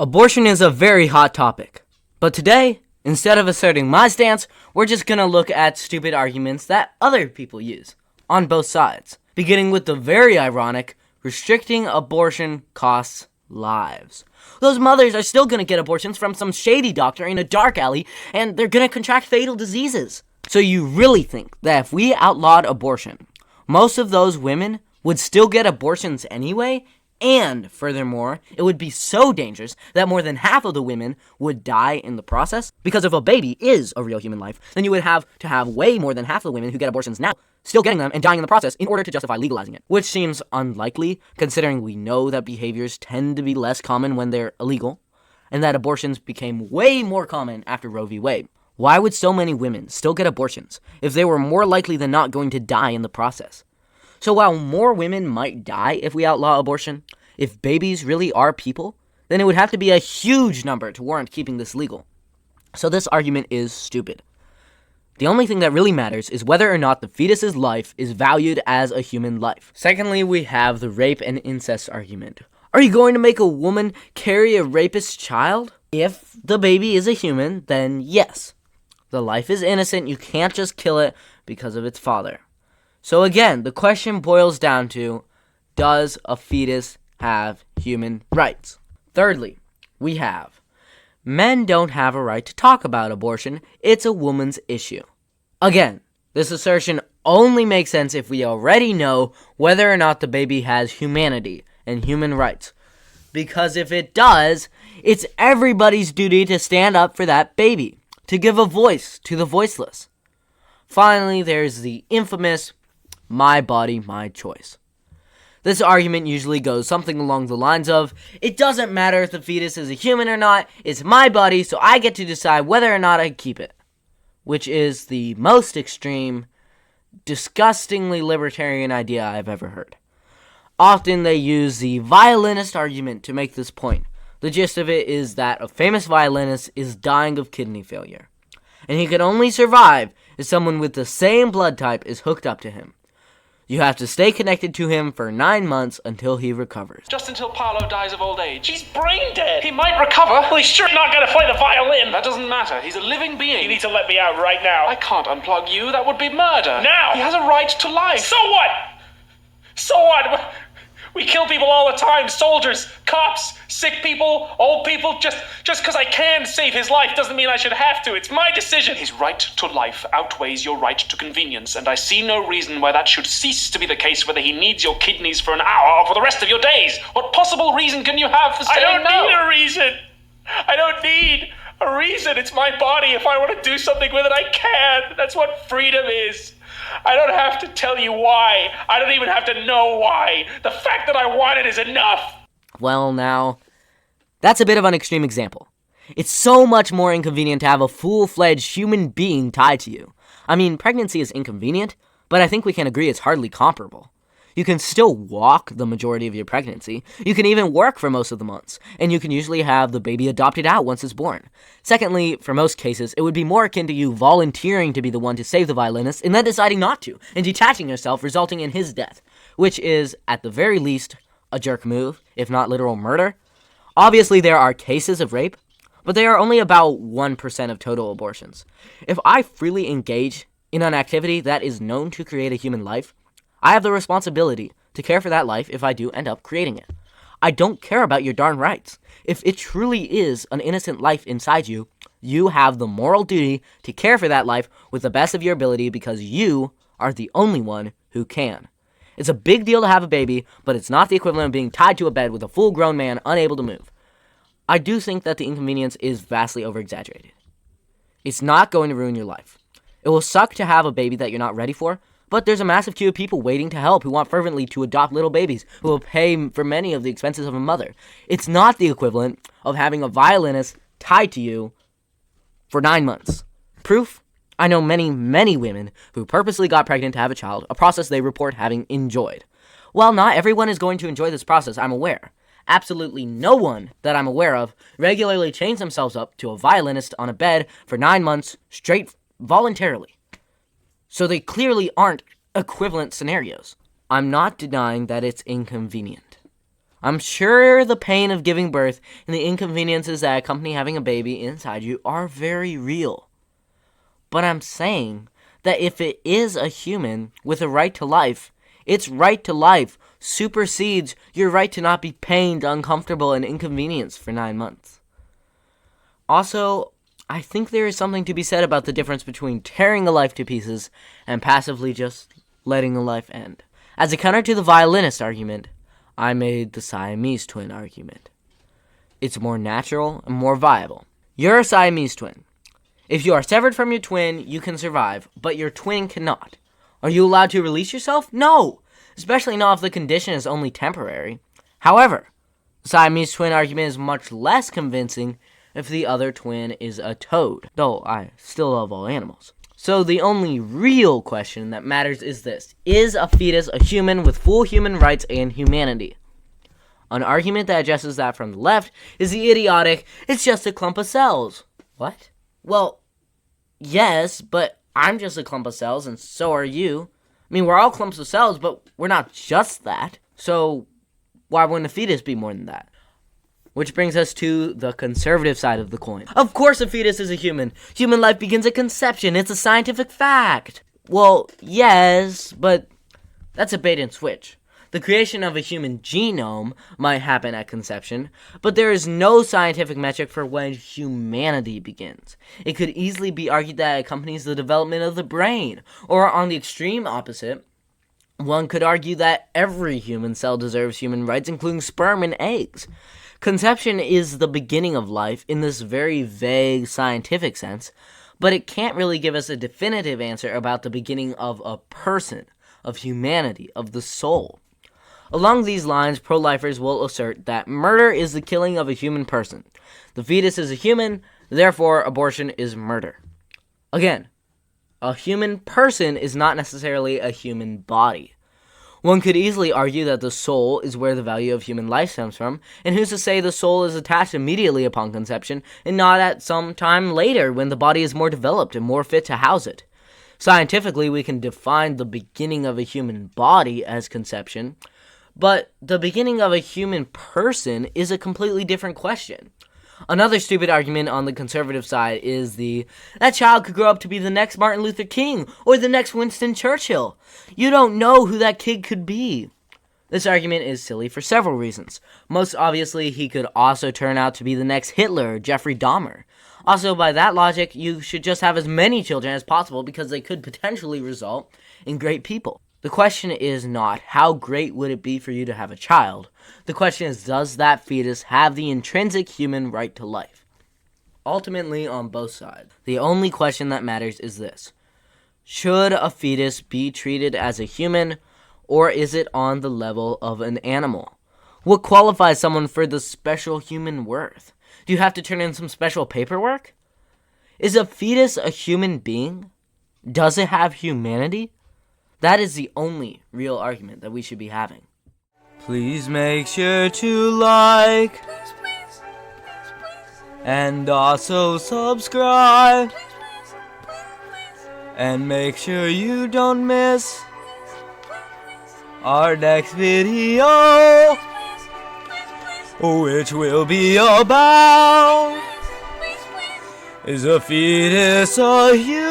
Abortion is a very hot topic, but today, instead of asserting my stance, we're just gonna look at stupid arguments that other people use, on both sides, beginning with the very ironic, restricting abortion costs lives. Those mothers are still gonna get abortions from some shady doctor in a dark alley, and they're gonna contract fatal diseases. So you really think that if we outlawed abortion, most of those women would still get abortions anyway? And furthermore, it would be so dangerous that more than half of the women would die in the process? Because if a baby is a real human life, then you would have to have way more than half of the women who get abortions now still getting them and dying in the process in order to justify legalizing it. Which seems unlikely, considering we know that behaviors tend to be less common when they're illegal, and that abortions became way more common after Roe v. Wade. Why would so many women still get abortions if they were more likely than not going to die in the process? So while more women might die if we outlaw abortion, if babies really are people, then it would have to be a huge number to warrant keeping this legal. So this argument is stupid. The only thing that really matters is whether or not the fetus's life is valued as a human life. Secondly, we have the rape and incest argument. Are you going to make a woman carry a rapist's child? If the baby is a human, then yes. The life is innocent, you can't just kill it because of its father. So again, the question boils down to, does a fetus have human rights? Thirdly, we have, men don't have a right to talk about abortion, it's a woman's issue. Again, this assertion only makes sense if we already know whether or not the baby has humanity and human rights. Because if it does, it's everybody's duty to stand up for that baby, to give a voice to the voiceless. Finally, there's the infamous, my body, my choice. This argument usually goes something along the lines of, it doesn't matter if the fetus is a human or not, it's my body, so I get to decide whether or not I keep it. Which is the most extreme, disgustingly libertarian idea I've ever heard. Often they use the violinist argument to make this point. The gist of it is that a famous violinist is dying of kidney failure, and he can only survive if someone with the same blood type is hooked up to him. You have to stay connected to him for 9 months until he recovers. Just until Paolo dies of old age. He's brain dead. He might recover. Well, he's sure not going to play the violin. That doesn't matter. He's a living being. You need to let me out right now. I can't unplug you. That would be murder. Now! He has a right to life. So what? So what? We kill people all the time. Soldiers, cops, sick people, old people. Just because I can save his life doesn't mean I should have to. It's my decision. His right to life outweighs your right to convenience, and I see no reason why that should cease to be the case whether he needs your kidneys for an hour or for the rest of your days. What possible reason can you have for saying no? I don't need a reason. I don't need a reason. It's my body. If I want to do something with it, I can. That's what freedom is. I don't have to tell you why. I don't even have to know why. The fact that I want it is enough. Well, now, that's a bit of an extreme example. It's so much more inconvenient to have a full-fledged human being tied to you. I mean, pregnancy is inconvenient, but I think we can agree it's hardly comparable. You can still walk the majority of your pregnancy. You can even work for most of the months, and you can usually have the baby adopted out once it's born. Secondly, for most cases, it would be more akin to you volunteering to be the one to save the violinist and then deciding not to, and detaching yourself, resulting in his death, which is, at the very least, a jerk move, if not literal murder. Obviously, there are cases of rape, but they are only about 1% of total abortions. If I freely engage in an activity that is known to create a human life, I have the responsibility to care for that life if I do end up creating it. I don't care about your darn rights. If it truly is an innocent life inside you, you have the moral duty to care for that life with the best of your ability because you are the only one who can. It's a big deal to have a baby, but it's not the equivalent of being tied to a bed with a full-grown man unable to move. I do think that the inconvenience is vastly over-exaggerated. It's not going to ruin your life. It will suck to have a baby that you're not ready for, but there's a massive queue of people waiting to help who want fervently to adopt little babies, who will pay for many of the expenses of a mother. It's not the equivalent of having a violinist tied to you for 9 months. Proof? I know many, many women who purposely got pregnant to have a child, a process they report having enjoyed. While not everyone is going to enjoy this process, I'm aware. Absolutely no one that I'm aware of regularly chains themselves up to a violinist on a bed for 9 months straight voluntarily. So they clearly aren't equivalent scenarios. I'm not denying that it's inconvenient. I'm sure the pain of giving birth and the inconveniences that accompany having a baby inside you are very real. But I'm saying that if it is a human with a right to life, its right to life supersedes your right to not be pained, uncomfortable, and inconvenienced for 9 months. Also, I think there is something to be said about the difference between tearing a life to pieces and passively just letting a life end. As a counter to the violinist argument, I made the Siamese twin argument. It's more natural and more viable. You're a Siamese twin. If you are severed from your twin, you can survive, but your twin cannot. Are you allowed to release yourself? No! Especially not if the condition is only temporary. However, the Siamese twin argument is much less convincing if the other twin is a toad, though I still love all animals. So the only real question that matters is this: is a fetus a human with full human rights and humanity? An argument that addresses that from the left is the idiotic, it's just a clump of cells. What? Well, yes, but I'm just a clump of cells, and so are you. I mean, we're all clumps of cells, but we're not just that. So why wouldn't a fetus be more than that? Which brings us to the conservative side of the coin. Of course a fetus is a human. Human life begins at conception. It's a scientific fact. Well, yes, but that's a bait and switch. The creation of a human genome might happen at conception, but there is no scientific metric for when humanity begins. It could easily be argued that it accompanies the development of the brain, or on the extreme opposite, one could argue that every human cell deserves human rights, including sperm and eggs. Conception is the beginning of life in this very vague scientific sense, but it can't really give us a definitive answer about the beginning of a person, of humanity, of the soul. Along these lines, pro-lifers will assert that murder is the killing of a human person. The fetus is a human, therefore abortion is murder. Again, a human person is not necessarily a human body. One could easily argue that the soul is where the value of human life stems from, and who's to say the soul is attached immediately upon conception and not at some time later when the body is more developed and more fit to house it. Scientifically, we can define the beginning of a human body as conception, but the beginning of a human person is a completely different question. Another stupid argument on the conservative side is that child could grow up to be the next Martin Luther King or the next Winston Churchill. You don't know who that kid could be. This argument is silly for several reasons. Most obviously, he could also turn out to be the next Hitler or Jeffrey Dahmer. Also, by that logic, you should just have as many children as possible because they could potentially result in great people. The question is not how great would it be for you to have a child. The question is, does that fetus have the intrinsic human right to life? Ultimately, on both sides, the only question that matters is this: should a fetus be treated as a human, or is it on the level of an animal? What qualifies someone for the special human worth? Do you have to turn in some special paperwork? Is a fetus a human being? Does it have humanity? That is the only real argument that we should be having. Please make sure to like and also subscribe, and make sure you don't miss our next video, which will be about, is a fetus a human?